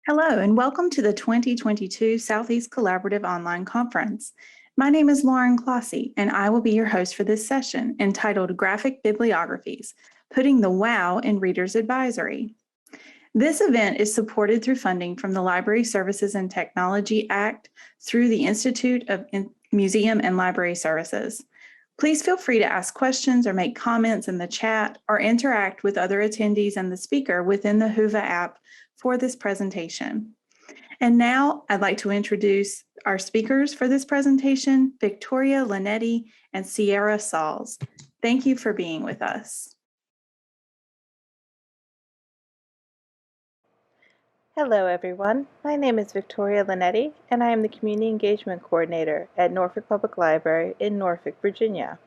Hello, and welcome to the 2022 Southeast Collaborative Online Conference. My name is Lauren Clossy, and I will be your host for this session entitled Graphic Bibliographies, Putting the Wow in Reader's Advisory. This event is supported through funding from the Library Services and Technology Act through the Institute of Museum and Library Services. Please feel free to ask questions or make comments in the chat or interact with other attendees and the speaker within the Whova app for this presentation. And now I'd like to introduce our speakers for this presentation, Victoria Lannetti and Sierra Sauls. Thank you for being with us. Hello everyone, my name is Victoria Lannetti and I am the Community Engagement Coordinator at Norfolk Public Library in Norfolk, Virginia.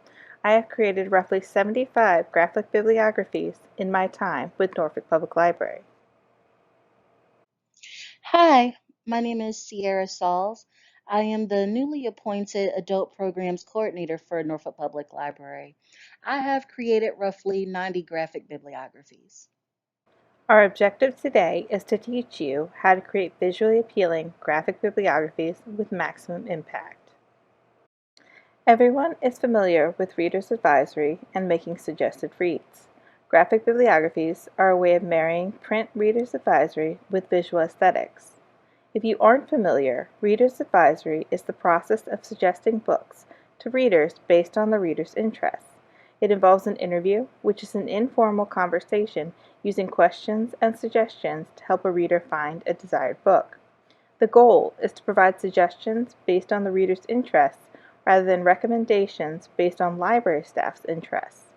I have created roughly 75 graphic bibliographies in my time with Norfolk Public Library. Hi, my name is Sierra Sauls. I am the newly appointed Adult Programs Coordinator for Norfolk Public Library. I have created roughly 90 graphic bibliographies. Our objective today is to teach you how to create visually appealing graphic bibliographies with maximum impact. Everyone is familiar with Reader's Advisory and making suggested reads. Graphic bibliographies are a way of marrying print Reader's Advisory with visual aesthetics. If you aren't familiar, Reader's Advisory is the process of suggesting books to readers based on the reader's interests. It involves an interview, which is an informal conversation using questions and suggestions to help a reader find a desired book. The goal is to provide suggestions based on the reader's interests rather than recommendations based on library staff's interests.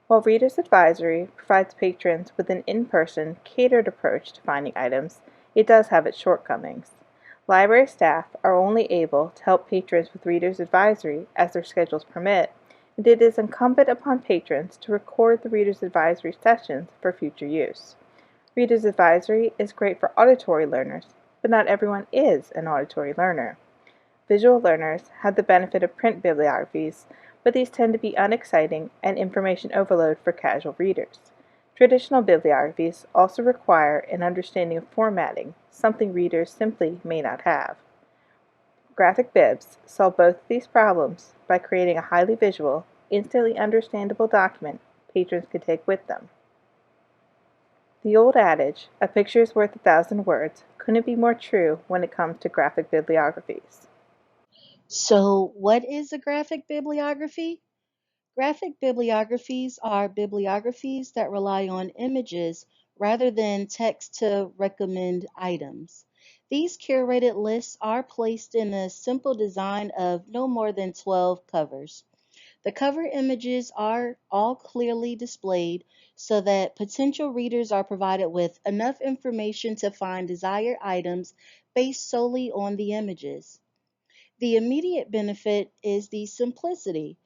While Reader's Advisory provides patrons with an in-person, catered approach to finding items, it does have its shortcomings. Library staff are only able to help patrons with Reader's Advisory as their schedules permit, and it is incumbent upon patrons to record the Reader's Advisory sessions for future use. Reader's Advisory is great for auditory learners, but not everyone is an auditory learner. Visual learners have the benefit of print bibliographies, but these tend to be unexciting and information overload for casual readers. Traditional bibliographies also require an understanding of formatting, something readers simply may not have. Graphic Bibs solve both of these problems by creating a highly visual, instantly understandable document patrons can take with them. The old adage, a picture is worth 1,000 words, couldn't be more true when it comes to graphic bibliographies. So, what is a graphic bibliography? Graphic bibliographies are bibliographies that rely on images rather than text to recommend items. These curated lists are placed in a simple design of no more than 12 covers. The cover images are all clearly displayed so that potential readers are provided with enough information to find desired items based solely on the images. The immediate benefit is the simplicity.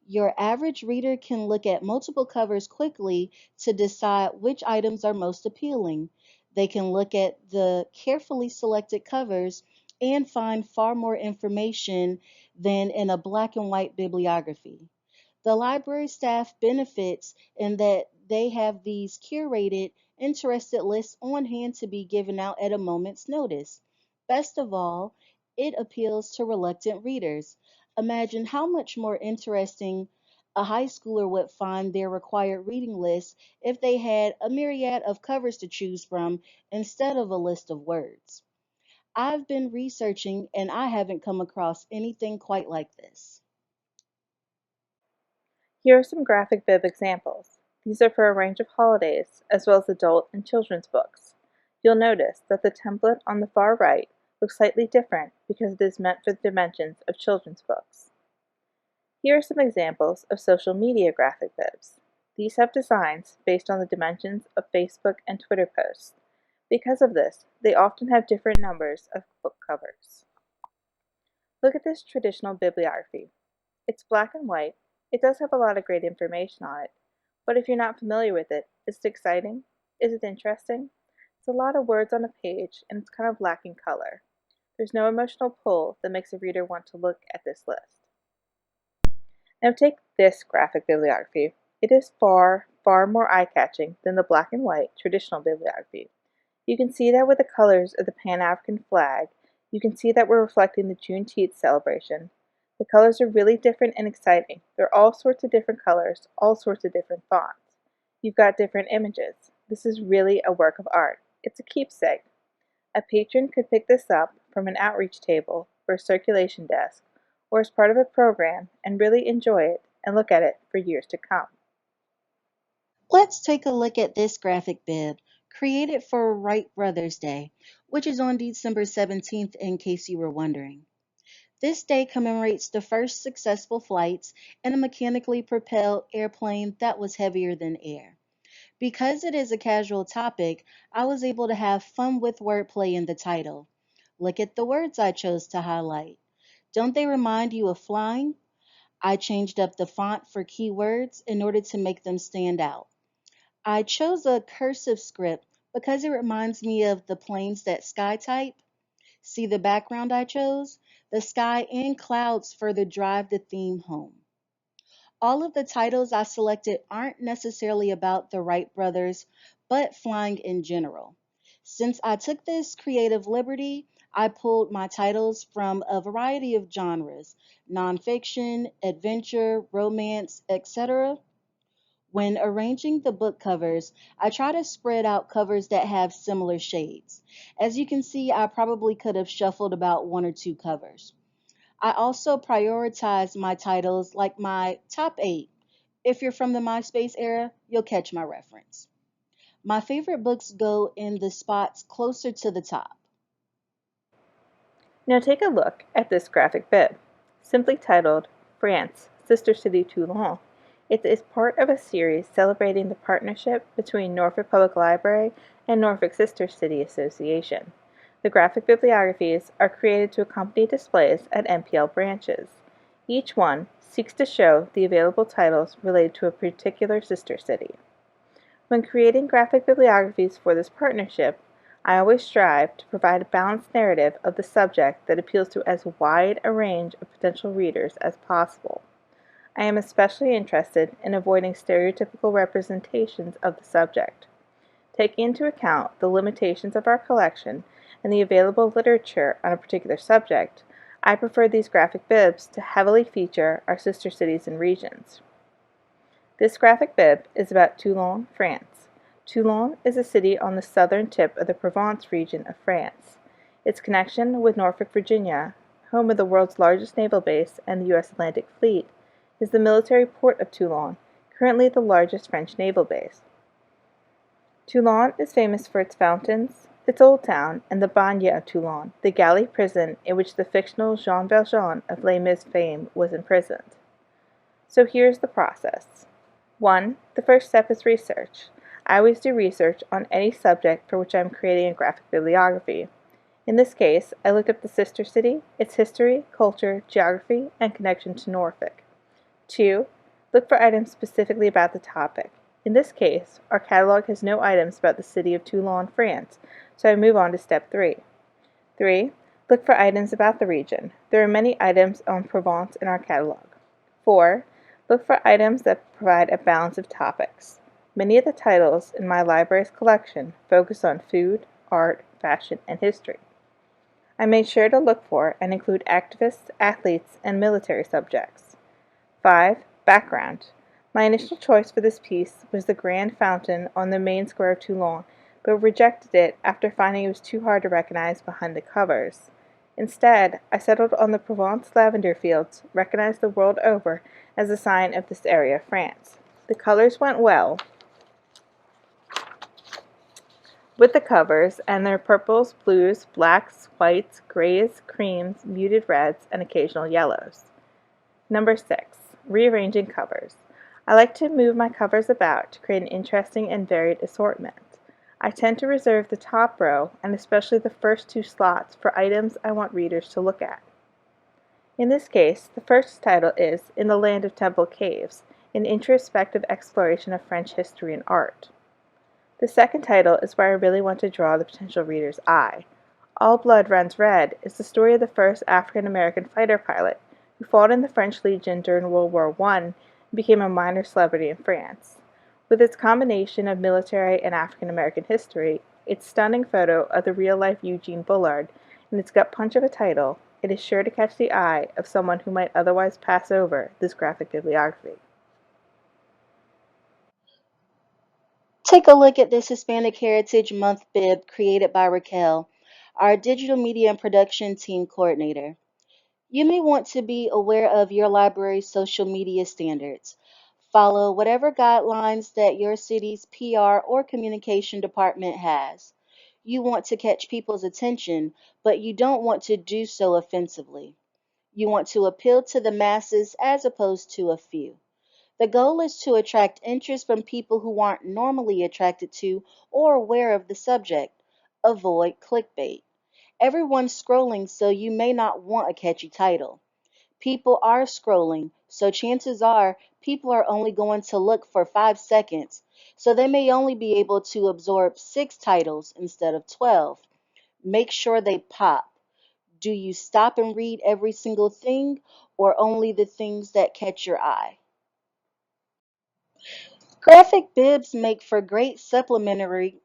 Your average reader can look at multiple covers quickly to decide which items are most appealing. They can look at the carefully selected covers and find far more information than in a black and white bibliography. The library staff benefits in that they have these curated, interested lists on hand to be given out at a moment's notice. Best of all, it appeals to reluctant readers. Imagine how much more interesting a high schooler would find their required reading list if they had a myriad of covers to choose from instead of a list of words. I've been researching and I haven't come across anything quite like this. Here are some graphic bib examples. These are for a range of holidays, as well as adult and children's books. You'll notice that the template on the far right looks slightly different because it is meant for the dimensions of children's books. Here are some examples of social media graphic bibs. These have designs based on the dimensions of Facebook and Twitter posts. Because of this, they often have different numbers of book covers. Look at this traditional bibliography. It's black and white. It does have a lot of great information on it, but if you're not familiar with it, is it exciting? Is it interesting? It's a lot of words on a page, and it's kind of lacking color. There's no emotional pull that makes a reader want to look at this list. Now take this graphic bibliography. It is far, far more eye-catching than the black and white traditional bibliography. You can see that with the colors of the Pan-African flag, you can see that we're reflecting the Juneteenth celebration. The colors are really different and exciting. They're all sorts of different colors, all sorts of different fonts. You've got different images. This is really a work of art. It's a keepsake. A patron could pick this up from an outreach table or a circulation desk or as part of a program and really enjoy it and look at it for years to come. Let's take a look at this graphic bib created for Wright Brothers Day, which is on December 17th in case you were wondering. This day commemorates the first successful flights in a mechanically propelled airplane that was heavier than air. Because it is a casual topic, I was able to have fun with wordplay in the title. Look at the words I chose to highlight. Don't they remind you of flying? I changed up the font for keywords in order to make them stand out. I chose a cursive script because it reminds me of the planes that sky type. See the background I chose? The sky and clouds further drive the theme home. All of the titles I selected aren't necessarily about the Wright brothers, but flying in general. Since I took this creative liberty, I pulled my titles from a variety of genres: nonfiction, adventure, romance, etc. When arranging the book covers, I try to spread out covers that have similar shades. As you can see, I probably could have shuffled about one or two covers. I also prioritize my titles like my top 8. If you're from the MySpace era, you'll catch my reference. My favorite books go in the spots closer to the top. Now take a look at this graphic bib, simply titled France, Sister City Toulon. It is part of a series celebrating the partnership between Norfolk Public Library and Norfolk Sister City Association. The graphic bibliographies are created to accompany displays at NPL branches. Each one seeks to show the available titles related to a particular sister city. When creating graphic bibliographies for this partnership, I always strive to provide a balanced narrative of the subject that appeals to as wide a range of potential readers as possible. I am especially interested in avoiding stereotypical representations of the subject. Taking into account the limitations of our collection and the available literature on a particular subject, I prefer these graphic bibs to heavily feature our sister cities and regions. This graphic bib is about Toulon, France. Toulon is a city on the southern tip of the Provence region of France. Its connection with Norfolk, Virginia, home of the world's largest naval base and the U.S. Atlantic Fleet, is the military port of Toulon, currently the largest French naval base. Toulon is famous for its fountains, its old town, and the bagne of Toulon, the galley prison in which the fictional Jean Valjean of Les Mis fame was imprisoned. So here's the process. 1. The first step is research. I always do research on any subject for which I am creating a graphic bibliography. In this case, I looked up the sister city, its history, culture, geography, and connection to Norfolk. 2. Look for items specifically about the topic. In this case, our catalog has no items about the city of Toulon, France, so I move on to step 3. 3. Look for items about the region. There are many items on Provence in our catalog. 4. Look for items that provide a balance of topics. Many of the titles in my library's collection focus on food, art, fashion, and history. I made sure to look for and include activists, athletes, and military subjects. 5. Background. My initial choice for this piece was the grand fountain on the main square of Toulon, but rejected it after finding it was too hard to recognize behind the covers. Instead, I settled on the Provence lavender fields, recognized the world over as a sign of this area of France. The colors went well with the covers, and their purples, blues, blacks, whites, grays, creams, muted reds, and occasional yellows. Number 6. Rearranging covers. I like to move my covers about to create an interesting and varied assortment. I tend to reserve the top row, and especially the first 2 slots, for items I want readers to look at. In this case, the first title is In the Land of Temple Caves, an introspective exploration of French history and art. The second title is where I really want to draw the potential reader's eye. All Blood Runs Red is the story of the first African-American fighter pilot who fought in the French Legion during World War I and became a minor celebrity in France. With its combination of military and African-American history, its stunning photo of the real-life Eugene Bullard, and its gut punch of a title, it is sure to catch the eye of someone who might otherwise pass over this graphic bibliography. Take a look at this Hispanic Heritage Month bib created by Raquel, our digital media and production team coordinator. You may want to be aware of your library's social media standards. Follow whatever guidelines that your city's PR or communication department has. You want to catch people's attention, but you don't want to do so offensively. You want to appeal to the masses as opposed to a few. The goal is to attract interest from people who aren't normally attracted to or aware of the subject. Avoid clickbait. Everyone's scrolling, so you may not want a catchy title. People are scrolling, so chances are people are only going to look for 5 seconds, so they may only be able to absorb 6 titles instead of 12. Make sure they pop. Do you stop and read every single thing, or only the things that catch your eye? Graphic bibs make for great supplementary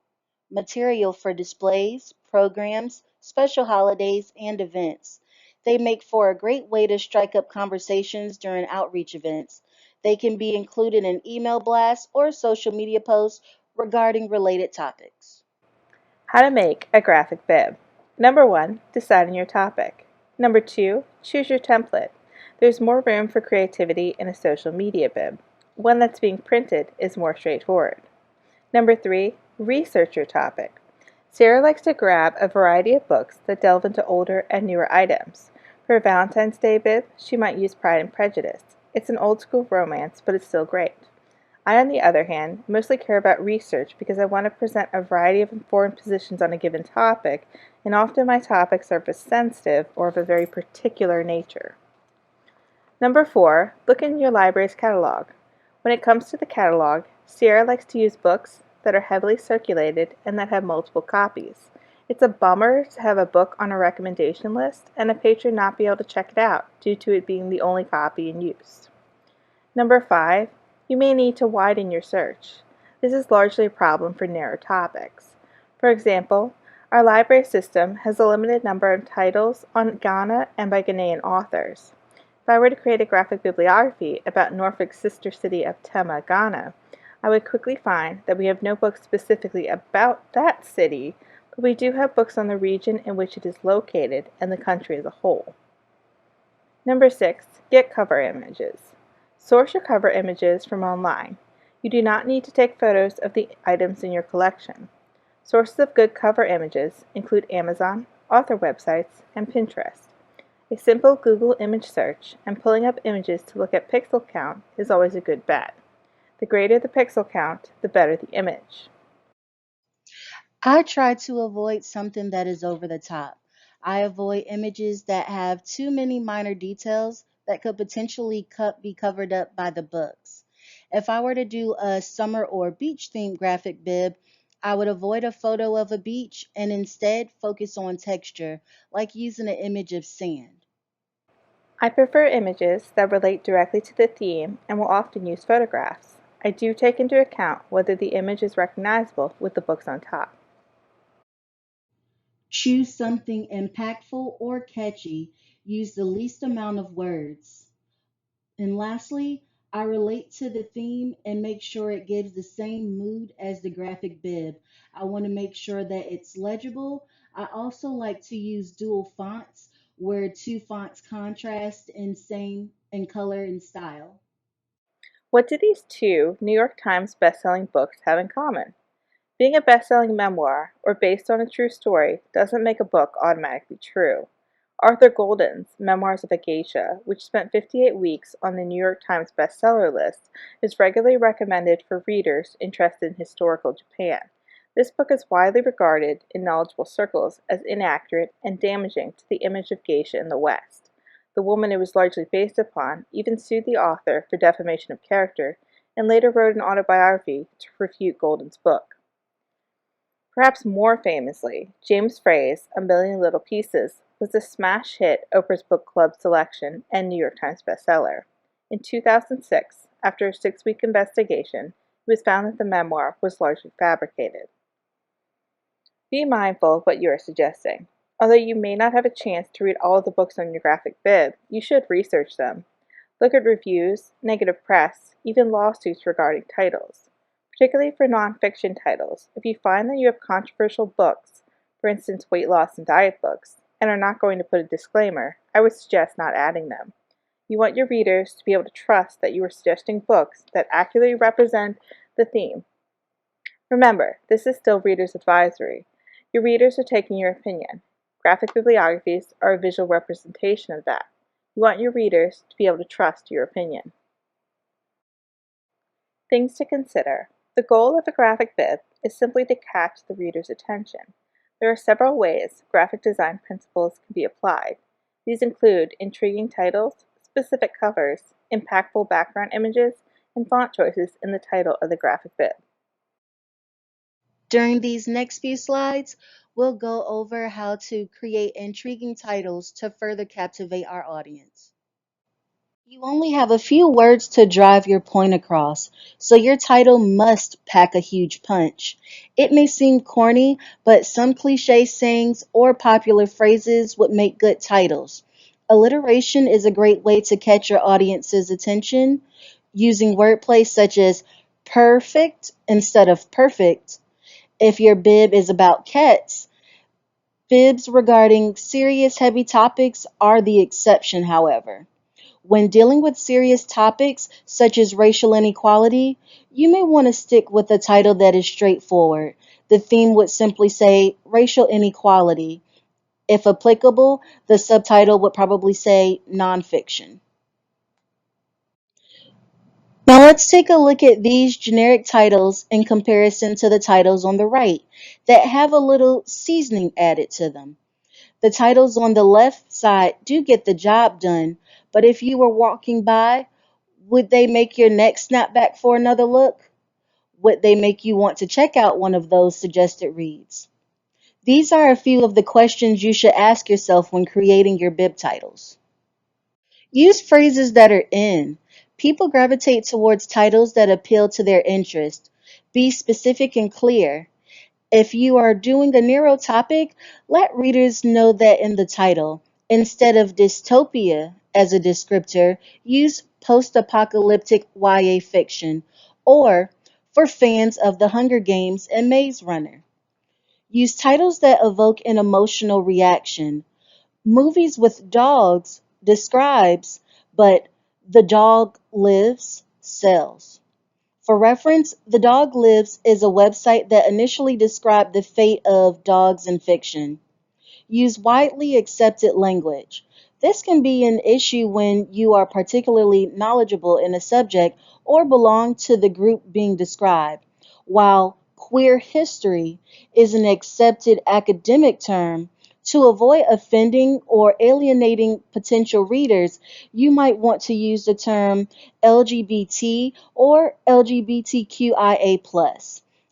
material for displays, programs, special holidays, and events. They make for a great way to strike up conversations during outreach events. They can be included in email blasts or social media posts regarding related topics. How to make a graphic bib. Number 1, decide on your topic. Number 2, choose your template. There's more room for creativity in a social media bib. One that's being printed is more straightforward. Number 3, research your topic. Sarah likes to grab a variety of books that delve into older and newer items. For a Valentine's Day bib, she might use Pride and Prejudice. It's an old school romance, but it's still great. I, on the other hand, mostly care about research because I want to present a variety of informed positions on a given topic, and often my topics are sensitive or of a very particular nature. Number 4, look in your library's catalog. When it comes to the catalog, Sierra likes to use books that are heavily circulated and that have multiple copies. It's a bummer to have a book on a recommendation list and a patron not be able to check it out due to it being the only copy in use. Number 5, you may need to widen your search. This is largely a problem for narrow topics. For example, our library system has a limited number of titles on Ghana and by Ghanaian authors. If I were to create a graphic bibliography about Norfolk's sister city of Tema, Ghana, I would quickly find that we have no books specifically about that city, but we do have books on the region in which it is located and the country as a whole. Number 6, get cover images. Source your cover images from online. You do not need to take photos of the items in your collection. Sources of good cover images include Amazon, author websites, and Pinterest. A simple Google image search and pulling up images to look at pixel count is always a good bet. The greater the pixel count, the better the image. I try to avoid something that is over the top. I avoid images that have too many minor details that could potentially be covered up by the books. If I were to do a summer or beach themed graphic bib, I would avoid a photo of a beach and instead focus on texture, like using an image of sand. I prefer images that relate directly to the theme and will often use photographs. I do take into account whether the image is recognizable with the books on top. Choose something impactful or catchy. Use the least amount of words. And lastly, I relate to the theme and make sure it gives the same mood as the graphic bib. I want to make sure that it's legible. I also like to use dual fonts where two fonts contrast in color and style. What do these two New York Times bestselling books have in common? Being a best-selling memoir or based on a true story doesn't make a book automatically true. Arthur Golden's Memoirs of a Geisha, which spent 58 weeks on the New York Times bestseller list, is regularly recommended for readers interested in historical Japan. This book is widely regarded in knowledgeable circles as inaccurate and damaging to the image of geisha in the West. The woman it was largely based upon even sued the author for defamation of character and later wrote an autobiography to refute Golden's book. Perhaps more famously, James Frey's A Million Little Pieces was a smash hit Oprah's Book Club selection and New York Times bestseller. In 2006, after a 6-week investigation, it was found that the memoir was largely fabricated. Be mindful of what you are suggesting. Although you may not have a chance to read all of the books on your graphic bib, you should research them. Look at reviews, negative press, even lawsuits regarding titles. Particularly for nonfiction titles, if you find that you have controversial books, for instance weight loss and diet books, and are not going to put a disclaimer, I would suggest not adding them. You want your readers to be able to trust that you are suggesting books that accurately represent the theme. Remember, this is still reader's advisory. Your readers are taking your opinion. Graphic bibliographies are a visual representation of that. You want your readers to be able to trust your opinion. Things to consider. The goal of a graphic bib is simply to catch the reader's attention. There are several ways graphic design principles can be applied. These include intriguing titles, specific covers, impactful background images, and font choices in the title of the graphic bib. During these next few slides, we'll go over how to create intriguing titles to further captivate our audience. You only have a few words to drive your point across, so your title must pack a huge punch. It may seem corny, but some cliche sayings or popular phrases would make good titles. Alliteration is a great way to catch your audience's attention, using wordplay such as perfect instead of perfect. If your bib is about cats, bibs regarding serious, heavy topics are the exception, however. When dealing with serious topics such as racial inequality, you may want to stick with a title that is straightforward. The theme would simply say racial inequality. If applicable, the subtitle would probably say nonfiction. Now let's take a look at these generic titles in comparison to the titles on the right that have a little seasoning added to them. The titles on the left side do get the job done, but if you were walking by, would they make your neck snap back for another look? Would they make you want to check out one of those suggested reads? These are a few of the questions you should ask yourself when creating your bib titles. Use phrases that are in. People gravitate towards titles that appeal to their interest. Be specific and clear. If you are doing a narrow topic, let readers know that in the title. Instead of dystopia as a descriptor, use post-apocalyptic YA fiction, or for fans of The Hunger Games and Maze Runner. Use titles that evoke an emotional reaction. Movies with dogs describes, but The Dog Lives sells. For reference, The Dog Lives is a website that initially described the fate of dogs in fiction. Use widely accepted language. This can be an issue when you are particularly knowledgeable in a subject or belong to the group being described. While queer history is an accepted academic term, to avoid offending or alienating potential readers, you might want to use the term LGBT or LGBTQIA+.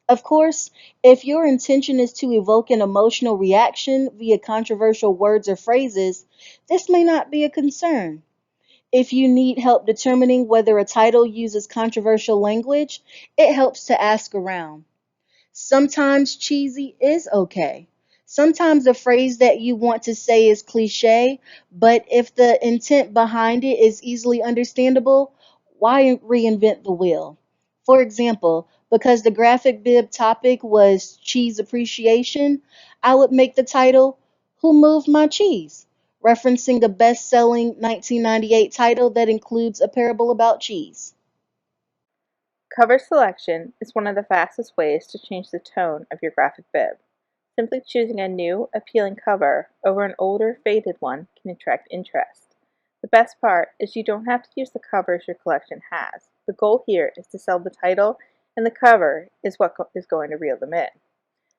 Of course, if your intention is to evoke an emotional reaction via controversial words or phrases, this may not be a concern. If you need help determining whether a title uses controversial language, it helps to ask around. Sometimes cheesy is okay. Sometimes a phrase that you want to say is cliche, but if the intent behind it is easily understandable, why reinvent the wheel? For example, because the graphic bib topic was cheese appreciation, I would make the title, Who Moved My Cheese? Referencing a best selling 1998 title that includes a parable about cheese. Cover selection is one of the fastest ways to change the tone of your graphic bib. Simply choosing a new, appealing cover over an older, faded one can attract interest. The best part is you don't have to use the covers your collection has. The goal here is to sell the title, and the cover is what is going to reel them in.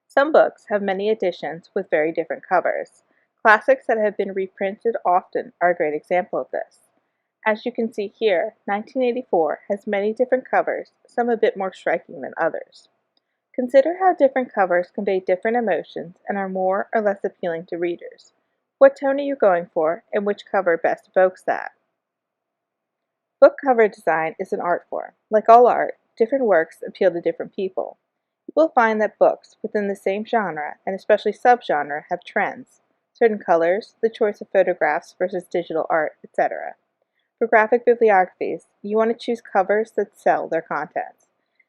Some books have many editions with very different covers. Classics that have been reprinted often are a great example of this. As you can see here, 1984 has many different covers, some a bit more striking than others. Consider how different covers convey different emotions and are more or less appealing to readers. What tone are you going for, and which cover best evokes that? Book cover design is an art form. Like all art, different works appeal to different people. will find that books within the same genre, and especially subgenre, have trends. Certain colors, the choice of photographs versus digital art, etc. For graphic bibliographies, you want to choose covers that sell their contents.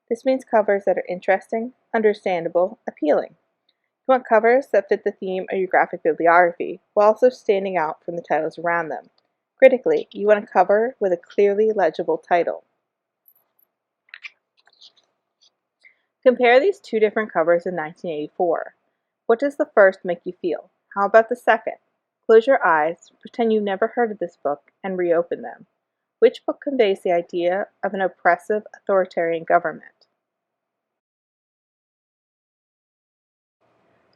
This means covers that are interesting, understandable, appealing. You want covers that fit the theme of your graphic bibliography while also standing out from the titles around them. Critically, you want a cover with a clearly legible title. Compare these two different covers in 1984. What does the first make you feel? How about the second? Close your eyes, pretend you've never heard of this book, and reopen them. Which book conveys the idea of an oppressive, authoritarian government?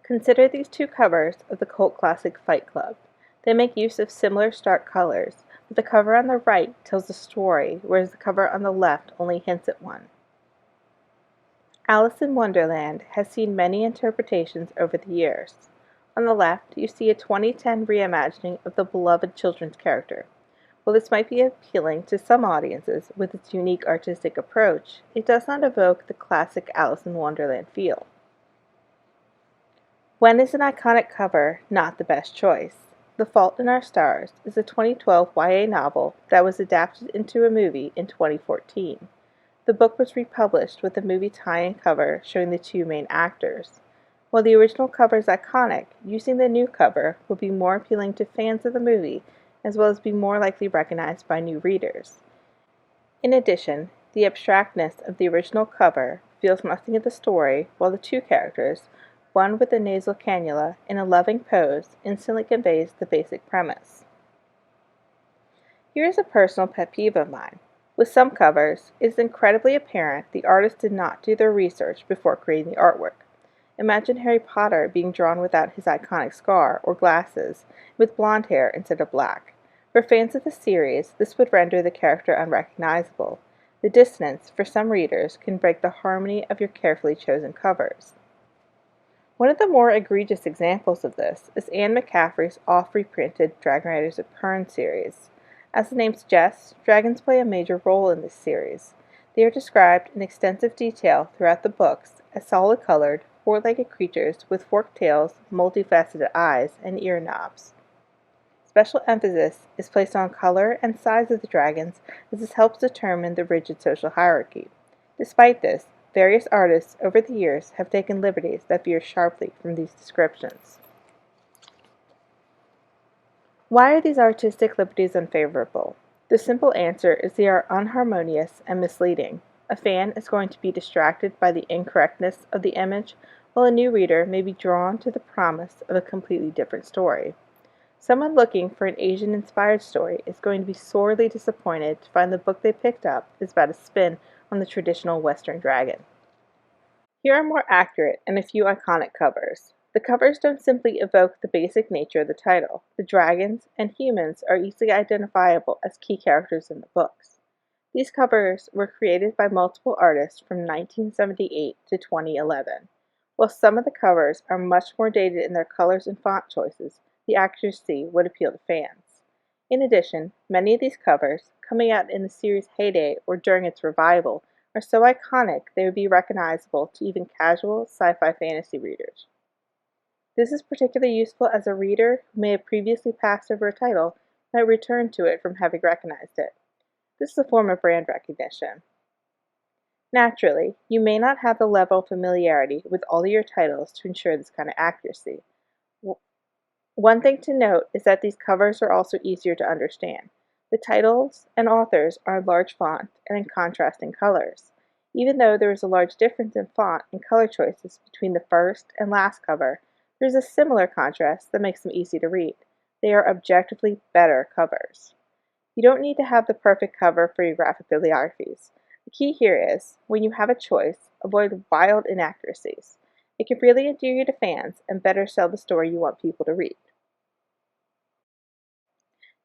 Consider these two covers of the cult classic Fight Club. They make use of similar stark colors, but the cover on the right tells a story, whereas the cover on the left only hints at one. Alice in Wonderland has seen many interpretations over the years. On the left, you see a 2010 reimagining of the beloved children's character. While this might be appealing to some audiences with its unique artistic approach, it does not evoke the classic Alice in Wonderland feel. When is an iconic cover not the best choice? The Fault in Our Stars is a 2012 YA novel that was adapted into a movie in 2014. The book was republished with a movie tie-in cover showing the two main actors. While the original cover is iconic, using the new cover will be more appealing to fans of the movie, as well as be more likely recognized by new readers. In addition, the abstractness of the original cover reveals nothing of the story, while the two characters, one with a nasal cannula in a loving pose, instantly conveys the basic premise. Here is a personal pet peeve of mine. With some covers, it is incredibly apparent the artist did not do their research before creating the artwork. Imagine Harry Potter being drawn without his iconic scar or glasses, with blonde hair instead of black. For fans of the series, this would render the character unrecognizable. The dissonance, for some readers, can break the harmony of your carefully chosen covers. One of the more egregious examples of this is Anne McCaffrey's oft-reprinted Dragon Riders of Pern series. As the name suggests, dragons play a major role in this series. They are described in extensive detail throughout the books as solid-colored, four-legged creatures with forked tails, multifaceted eyes, and ear knobs. Special emphasis is placed on color and size of the dragons, as this helps determine the rigid social hierarchy. Despite this, various artists over the years have taken liberties that veer sharply from these descriptions. Why are these artistic liberties unfavorable? The simple answer is they are unharmonious and misleading. A fan is going to be distracted by the incorrectness of the image, while a new reader may be drawn to the promise of a completely different story. Someone looking for an Asian-inspired story is going to be sorely disappointed to find the book they picked up is about a spin on the traditional Western dragon. Here are more accurate and a few iconic covers. The covers don't simply evoke the basic nature of the title. The dragons and humans are easily identifiable as key characters in the books. These covers were created by multiple artists from 1978 to 2011. While some of the covers are much more dated in their colors and font choices, the accuracy would appeal to fans. In addition, many of these covers, coming out in the series' heyday or during its revival, are so iconic they would be recognizable to even casual sci-fi fantasy readers. This is particularly useful as a reader who may have previously passed over a title might return to it from having recognized it. This is a form of brand recognition. Naturally, you may not have the level of familiarity with all of your titles to ensure this kind of accuracy. One thing to note is that these covers are also easier to understand. The titles and authors are in large font and in contrasting colors. Even though there is a large difference in font and color choices between the first and last cover, there is a similar contrast that makes them easy to read. They are objectively better covers. You don't need to have the perfect cover for your graphic bibliographies. The key here is, when you have a choice, avoid wild inaccuracies. It can really endear you to fans and better sell the story you want people to read.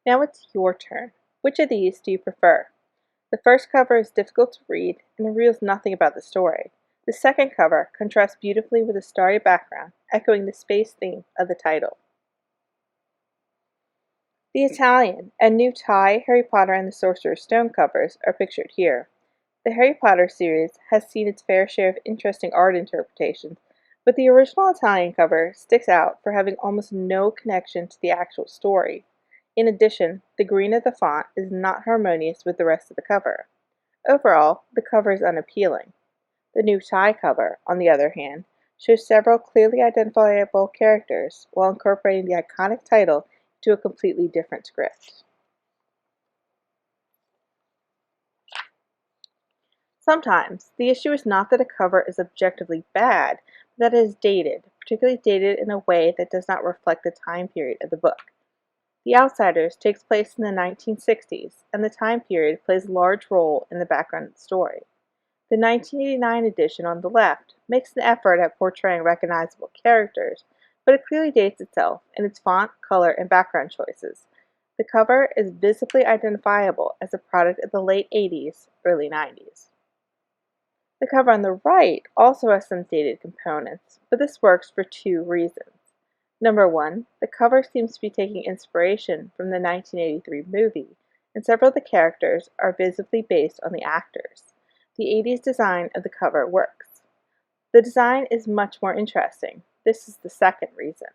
Now it's your turn. Which of these do you prefer? The first cover is difficult to read and reveals nothing about the story. The second cover contrasts beautifully with a starry background, echoing the space theme of the title. The Italian and new Thai Harry Potter and the Sorcerer's Stone covers are pictured here. The Harry Potter series has seen its fair share of interesting art interpretations, but the original Italian cover sticks out for having almost no connection to the actual story. In addition, the green of the font is not harmonious with the rest of the cover. Overall, the cover is unappealing. The new Thai cover, on the other hand, shows several clearly identifiable characters while incorporating the iconic title into a completely different script. Sometimes, the issue is not that a cover is objectively bad, but that it is dated, particularly dated in a way that does not reflect the time period of the book. The Outsiders takes place in the 1960s, and the time period plays a large role in the background of the story. The 1989 edition on the left makes an effort at portraying recognizable characters, but it clearly dates itself in its font, color, and background choices. The cover is visibly identifiable as a product of the late 80s, early 90s. The cover on the right also has some dated components, but this works for two reasons. Number one, the cover seems to be taking inspiration from the 1983 movie, and several of the characters are visibly based on the actors. The 80s design of the cover works. The design is much more interesting. This is the second reason.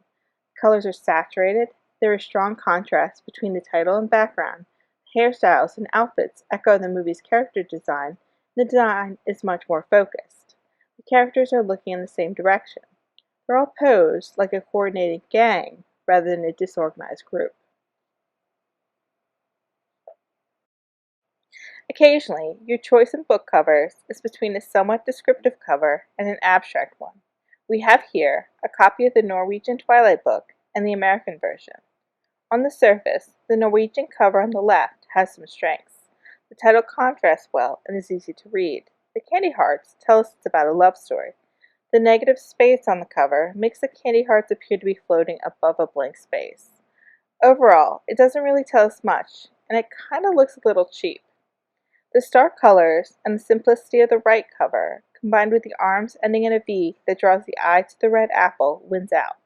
The colors are saturated, there is strong contrast between the title and background, hairstyles and outfits echo the movie's character design, the design is much more focused. The characters are looking in the same direction. They're all posed like a coordinated gang rather than a disorganized group. Occasionally, your choice in book covers is between a somewhat descriptive cover and an abstract one. We have here a copy of the Norwegian Twilight book and the American version. On the surface, the Norwegian cover on the left has some strengths. The title contrasts well and is easy to read. The candy hearts tell us it's about a love story. The negative space on the cover makes the candy hearts appear to be floating above a blank space. Overall, it doesn't really tell us much, and it kind of looks a little cheap. The stark colors and the simplicity of the right cover, combined with the arms ending in a V that draws the eye to the red apple, wins out.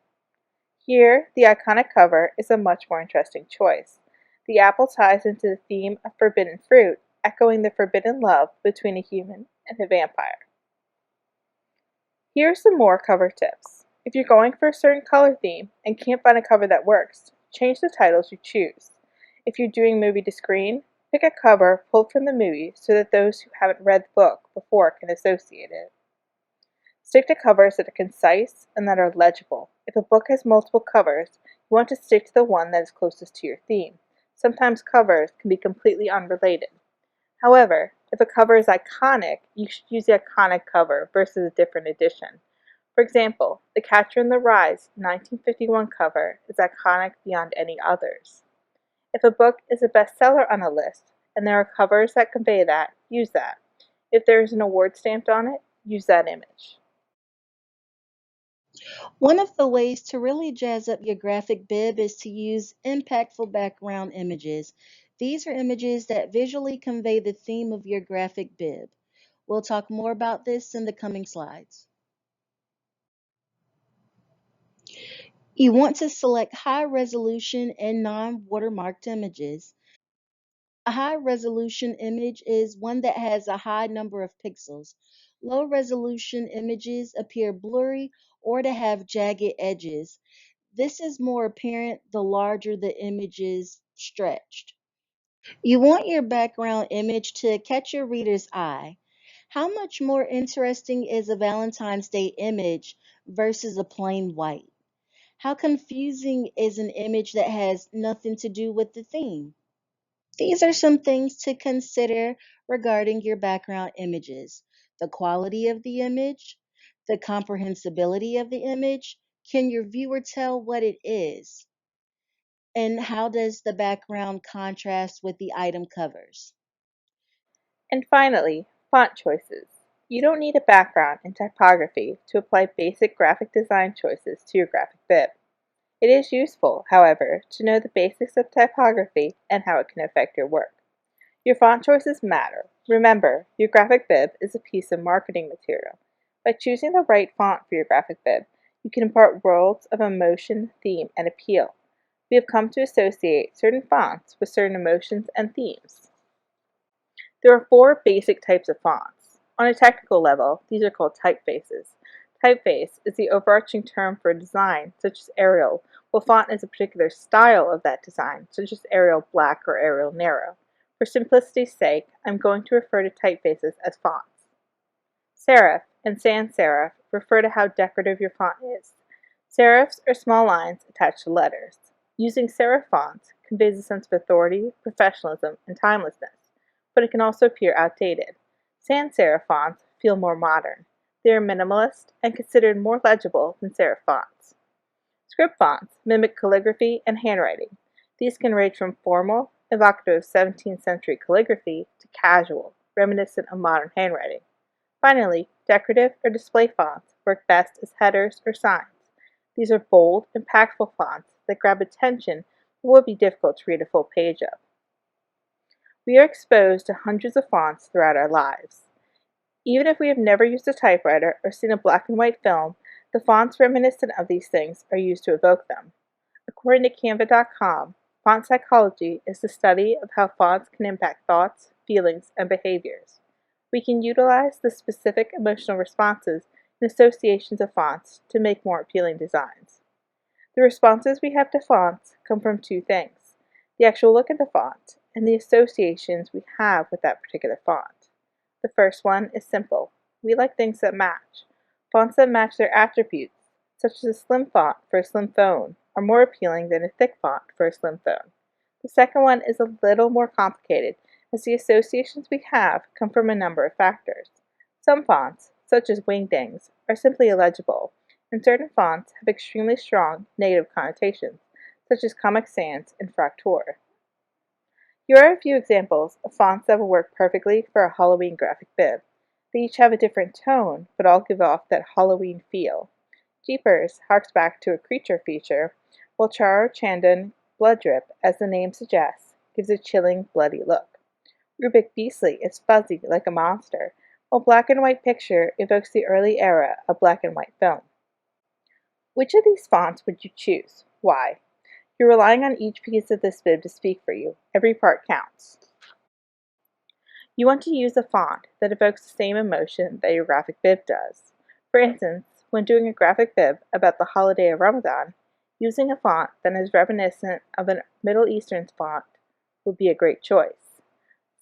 Here, the iconic cover is a much more interesting choice. The apple ties into the theme of forbidden fruit, echoing the forbidden love between a human and a vampire. Here are some more cover tips. If you're going for a certain color theme and can't find a cover that works, change the titles you choose. If you're doing movie to screen, pick a cover pulled from the movie so that those who haven't read the book before can associate it. Stick to covers that are concise and that are legible. If a book has multiple covers, you want to stick to the one that is closest to your theme. Sometimes covers can be completely unrelated. However, if a cover is iconic, you should use the iconic cover versus a different edition. For example, The Catcher in the Rye's 1951 cover is iconic beyond any others. If a book is a bestseller on a list, and there are covers that convey that, use that. If there is an award stamped on it, use that image. One of the ways to really jazz up your graphic bib is to use impactful background images. These are images that visually convey the theme of your graphic bib. We'll talk more about this in the coming slides. You want to select high resolution and non-watermarked images. A high resolution image is one that has a high number of pixels. Low resolution images appear blurry or to have jagged edges. This is more apparent the larger the image is stretched. You want your background image to catch your reader's eye. How much more interesting is a Valentine's Day image versus a plain white? How confusing is an image that has nothing to do with the theme? These are some things to consider regarding your background images. The quality of the image, the comprehensibility of the image. Can your viewer tell what it is? And how does the background contrast with the item covers? And finally, font choices. You don't need a background in typography to apply basic graphic design choices to your graphic bib. It is useful, however, to know the basics of typography and how it can affect your work. Your font choices matter. Remember, your graphic bib is a piece of marketing material. By choosing the right font for your graphic bib, you can impart worlds of emotion, theme, and appeal. We have come to associate certain fonts with certain emotions and themes. There are four basic types of fonts. On a technical level, these are called typefaces. Typeface is the overarching term for a design, such as Arial, while font is a particular style of that design, such as Arial Black or Arial Narrow. For simplicity's sake, I'm going to refer to typefaces as fonts. Serif and sans serif refer to how decorative your font is. Serifs are small lines attached to letters. Using serif fonts conveys a sense of authority, professionalism, and timelessness, but it can also appear outdated. Sans serif fonts feel more modern. They are minimalist and considered more legible than serif fonts. Script fonts mimic calligraphy and handwriting. These can range from formal, evocative of 17th century calligraphy, to casual, reminiscent of modern handwriting. Finally, decorative or display fonts work best as headers or signs. These are bold, impactful fonts that grab attention but would be difficult to read a full page of. We are exposed to hundreds of fonts throughout our lives. Even if we have never used a typewriter or seen a black and white film, the fonts reminiscent of these things are used to evoke them. According to Canva.com, font psychology is the study of how fonts can impact thoughts, feelings, and behaviors. We can utilize the specific emotional responses and associations of fonts to make more appealing designs. The responses we have to fonts come from two things: the actual look of the font and the associations we have with that particular font. The first one is simple. We like things that match. Fonts that match their attributes, such as a slim font for a slim phone, are more appealing than a thick font for a slim phone. The second one is a little more complicated, as the associations we have come from a number of factors. Some fonts, such as wingdings, are simply illegible, and certain fonts have extremely strong negative connotations, such as Comic Sans and Fraktur. Here are a few examples of fonts that will work perfectly for a Halloween graphic bib. They each have a different tone, but all give off that Halloween feel. Jeepers harks back to a creature feature, while Charo Chandan Blood Drip, as the name suggests, gives a chilling, bloody look. Rubik Beastly is fuzzy like a monster, while Black and White Picture evokes the early era of black and white film. Which of these fonts would you choose? Why? You're relying on each piece of this bib to speak for you. Every part counts. You want to use a font that evokes the same emotion that your graphic bib does. For instance, when doing a graphic bib about the holiday of Ramadan, using a font that is reminiscent of a Middle Eastern font would be a great choice.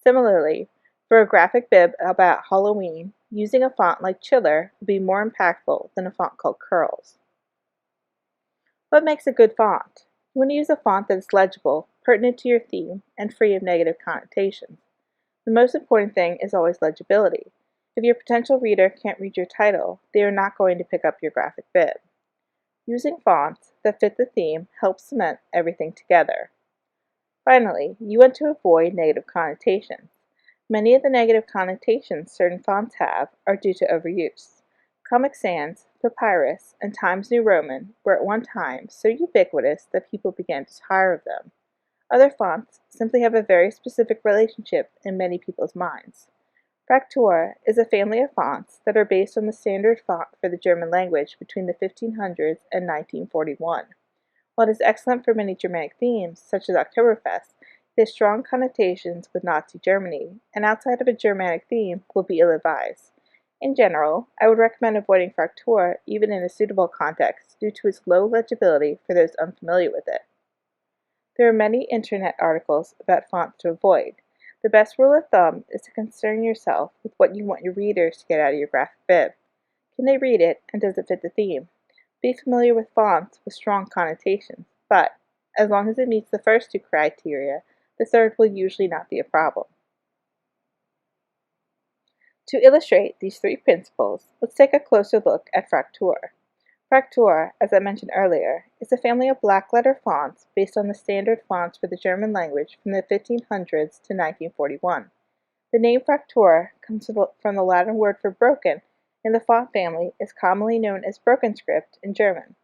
Similarly, for a graphic bib about Halloween, using a font like Chiller would be more impactful than a font called Curls. What makes a good font? You want to use a font that is legible, pertinent to your theme, and free of negative connotations. The most important thing is always legibility. If your potential reader can't read your title, they are not going to pick up your graphic bib. Using fonts that fit the theme helps cement everything together. Finally, you want to avoid negative connotations. Many of the negative connotations certain fonts have are due to overuse. Comic Sans, Papyrus, and Times New Roman were at one time so ubiquitous that people began to tire of them. Other fonts simply have a very specific relationship in many people's minds. Fraktur is a family of fonts that are based on the standard font for the German language between the 1500s and 1941. While it is excellent for many Germanic themes, such as Oktoberfest, it has strong connotations with Nazi Germany, and outside of a Germanic theme will be ill-advised. In general, I would recommend avoiding Fraktur even in a suitable context due to its low legibility for those unfamiliar with it. There are many internet articles about fonts to avoid. The best rule of thumb is to concern yourself with what you want your readers to get out of your graphic bib. Can they read it, and does it fit the theme? Be familiar with fonts with strong connotations, but as long as it meets the first two criteria, the third will usually not be a problem. To illustrate these three principles, let's take a closer look at Fraktur. Fraktur, as I mentioned earlier, is a family of black-letter fonts based on the standard fonts for the German language from the 1500s to 1941. The name Fraktur comes from the Latin word for broken, and the font family is commonly known as broken script in German.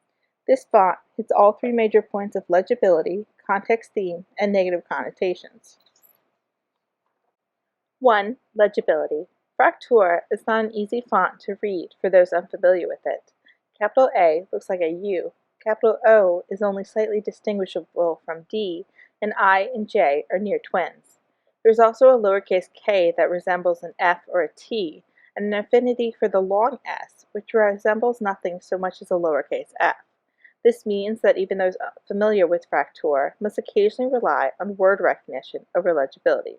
This font hits all three major points of legibility, context theme, and negative connotations. 1. Legibility. Fraktur is not an easy font to read for those unfamiliar with it. Capital A looks like a U, capital O is only slightly distinguishable from D, and I and J are near twins. There's also a lowercase k that resembles an F or a T, and an affinity for the long S, which resembles nothing so much as a lowercase f. This means that even those familiar with Fraktur must occasionally rely on word recognition over legibility.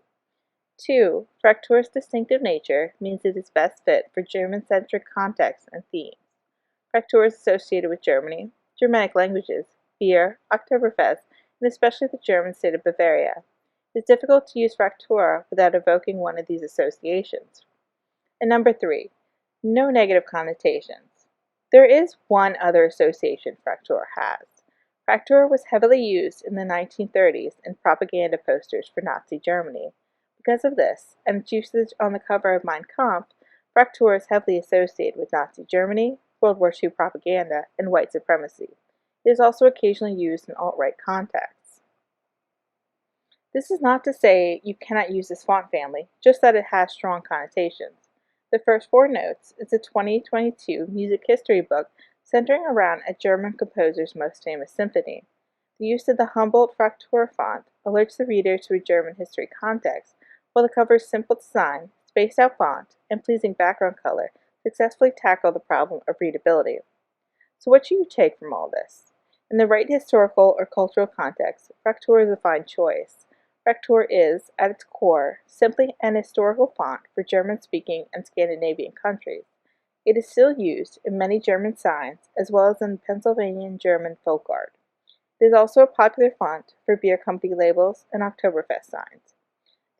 2. Fraktur's distinctive nature means it is best fit for German-centric contexts and themes. Fraktur is associated with Germany, Germanic languages, beer, Oktoberfest, and especially the German state of Bavaria. It is difficult to use Fraktur without evoking one of these associations. And number 3, no negative connotations. There is one other association Fraktur has. Fraktur was heavily used in the 1930s in propaganda posters for Nazi Germany. Because of this, and its usage on the cover of Mein Kampf, Fraktur is heavily associated with Nazi Germany, World War II propaganda, and white supremacy. It is also occasionally used in alt-right contexts. This is not to say you cannot use this font family, just that it has strong connotations. The first 4 notes is a 2022 music history book centering around a German composer's most famous symphony. The use of the Humboldt Fraktur font alerts the reader to a German history context, while the cover's simple design, spaced-out font, and pleasing background color successfully tackle the problem of readability. So what should you take from all this? In the right historical or cultural context, Fraktur is a fine choice. Fraktur is, at its core, simply an historical font for German-speaking and Scandinavian countries. It is still used in many German signs as well as in Pennsylvanian German folk art. It is also a popular font for beer company labels and Oktoberfest signs.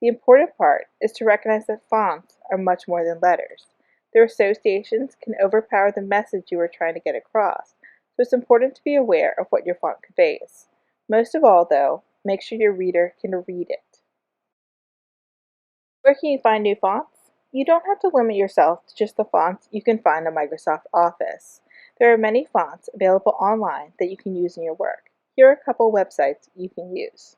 The important part is to recognize that fonts are much more than letters. Their associations can overpower the message you are trying to get across, so it's important to be aware of what your font conveys. Most of all, though, make sure your reader can read it. Where can you find new fonts? You don't have to limit yourself to just the fonts you can find on Microsoft Office. There are many fonts available online that you can use in your work. Here are a couple websites you can use.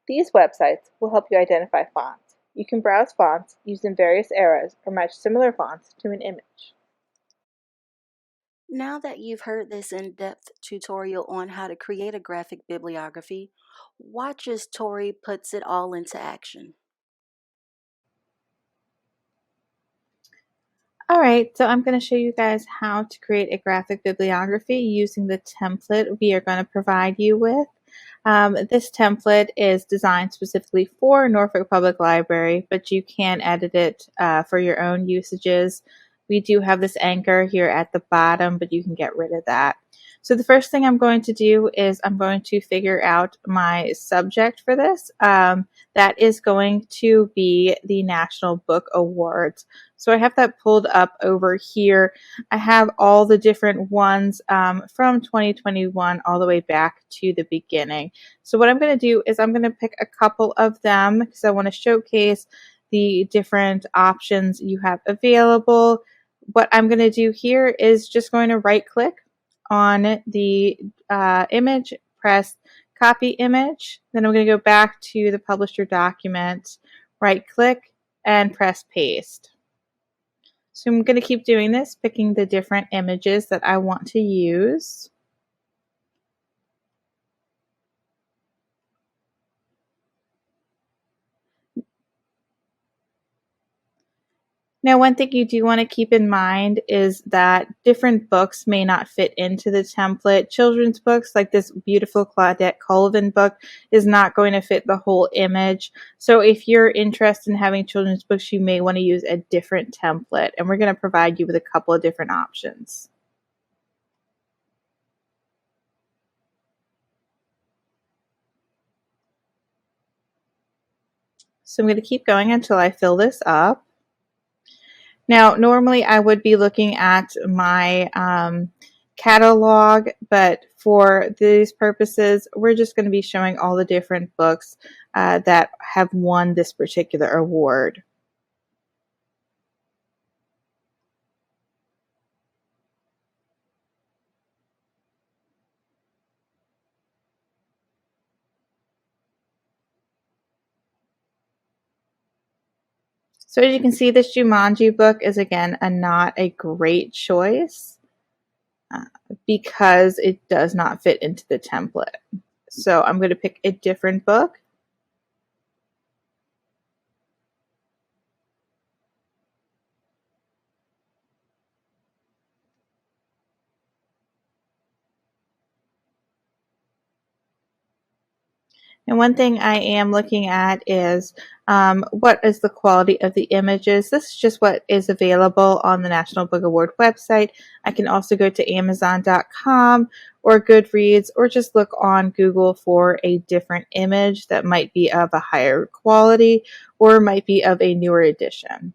These websites will help you identify fonts. You can browse fonts used in various eras or match similar fonts to an image. Now that you've heard this in-depth tutorial on how to create a graphic bibliography, watch as Tori puts it all into action. Alright, so I'm going to show you guys how to create a graphic bibliography using the template we are going to provide you with. This template is designed specifically for Norfolk Public Library, but you can edit it for your own usages. We do have this anchor here at the bottom, but you can get rid of that. So the first thing I'm going to do is I'm going to figure out my subject for this. That is going to be the National Book Awards. So I have that pulled up over here. I have all the different ones from 2021 all the way back to the beginning. So what I'm going to do is I'm going to pick a couple of them because I want to showcase the different options you have available. What I'm going to do here is just going to right click on the image, press copy image. Then I'm going to go back to the publisher document, right click, and press paste. So I'm going to keep doing this, picking the different images that I want to use. Now, one thing you do want to keep in mind is that different books may not fit into the template. Children's books, like this beautiful Claudette Colvin book, is not going to fit the whole image. So if you're interested in having children's books, you may want to use a different template. And we're going to provide you with a couple of different options. So I'm going to keep going until I fill this up. Now, normally I would be looking at my catalog, but for these purposes, we're just going to be showing all the different books that have won this particular award. So as you can see, this Jumanji book is, again, not a great choice because it does not fit into the template. So I'm going to pick a different book. And one thing I am looking at is what is the quality of the images. This is just what is available on the National Book Award website. I can also go to Amazon.com or Goodreads, or just look on Google for a different image that might be of a higher quality or might be of a newer edition.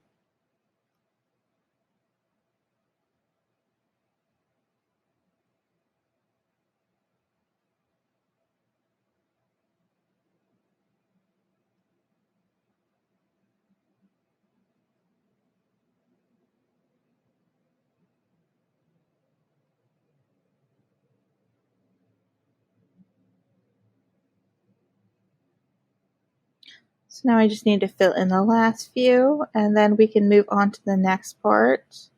So now I just need to fill in the last few, and then we can move on to the next part.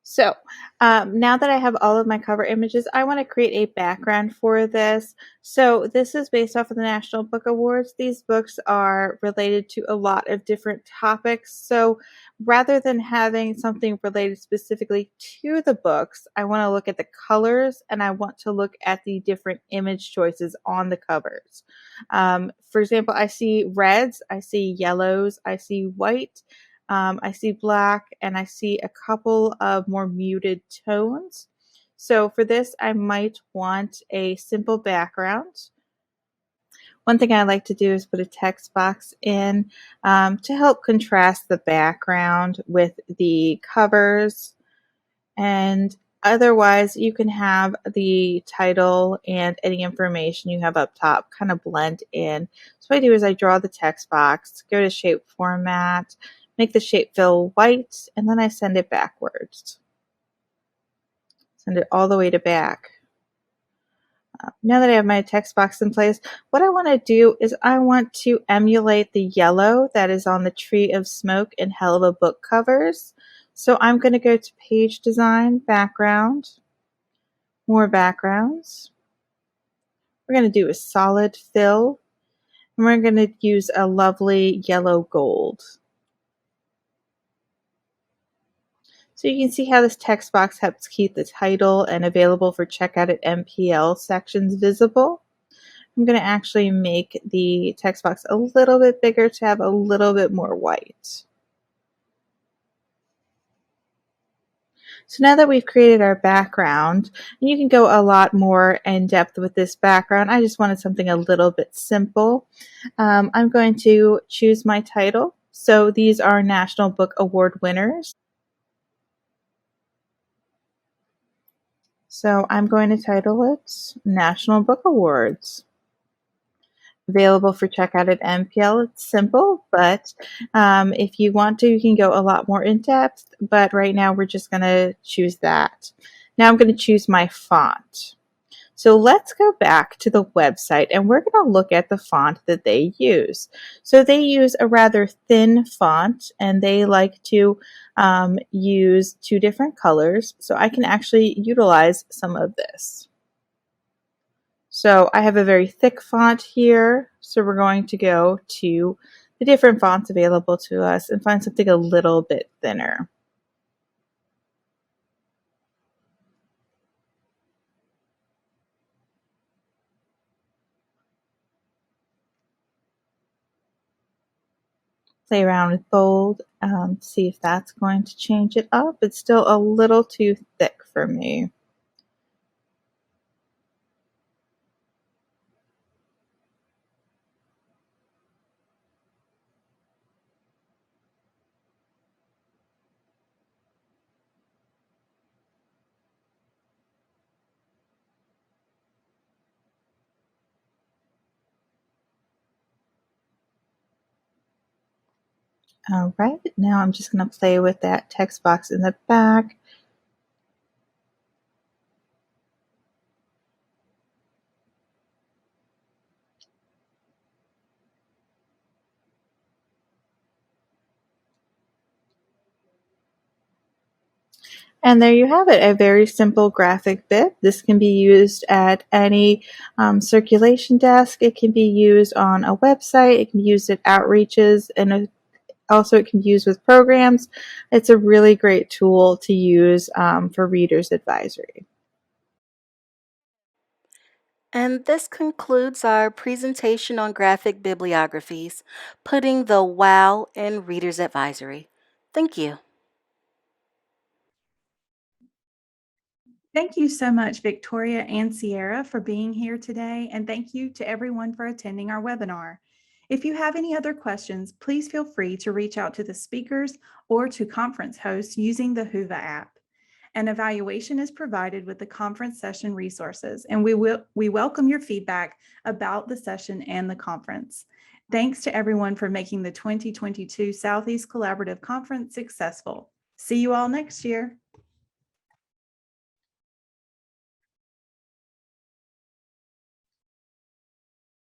So now that I have all of my cover images, I want to create a background for this. So this is based off of the National Book Awards. These books are related to a lot of different topics. So rather than having something related specifically to the books, I want to look at the colors, and I want to look at the different image choices on the covers. For example, I see reds, I see yellows, I see white, I see black, and I see a couple of more muted tones. So for this, I might want a simple background. One thing I like to do is put a text box in to help contrast the background with the covers. And otherwise, you can have the title and any information you have up top kind of blend in. So what I do is I draw the text box, go to shape format, make the shape fill white, and then I send it backwards. Send it all the way to back. Now that I have my text box in place, what I want to do is I want to emulate the yellow that is on the Tree of Smoke in Hell of a Book covers. So I'm going to go to Page Design, Background, More Backgrounds. We're going to do a solid fill, and we're going to use a lovely yellow gold. So you can see how this text box helps keep the title and available for checkout at MPL sections visible. I'm going to actually make the text box a little bit bigger to have a little bit more white. So now that we've created our background, and you can go a lot more in depth with this background, I just wanted something a little bit simple. I'm going to choose my title. So these are National Book Award winners. So I'm going to title it National Book Awards. Available for checkout at MPL. It's simple, but if you want to, you can go a lot more in depth, but right now we're just going to choose that. Now I'm going to choose my font. So let's go back to the website, and we're going to look at the font that they use. So they use a rather thin font, and they like to use two different colors. So I can actually utilize some of this. So I have a very thick font here, so we're going to go to the different fonts available to us and find something a little bit thinner. Play around with bold, see if that's going to change it up. It's still a little too thick for me. All right, now I'm just going to play with that text box in the back. And there you have it, a very simple graphic bib. This can be used at any circulation desk. It can be used on a website. It can be used at outreaches, and also it can be used with programs. It's a really great tool to use for Reader's Advisory. And this concludes our presentation on graphic bibliographies, putting the wow in Reader's Advisory. Thank you. Thank you so much, Victoria and Sierra, for being here today, and thank you to everyone for attending our webinar. If you have any other questions, please feel free to reach out to the speakers or to conference hosts using the Whova app. An evaluation is provided with the conference session resources, and we welcome your feedback about the session and the conference. Thanks to everyone for making the 2022 Southeast Collaborative Conference successful. See you all next year.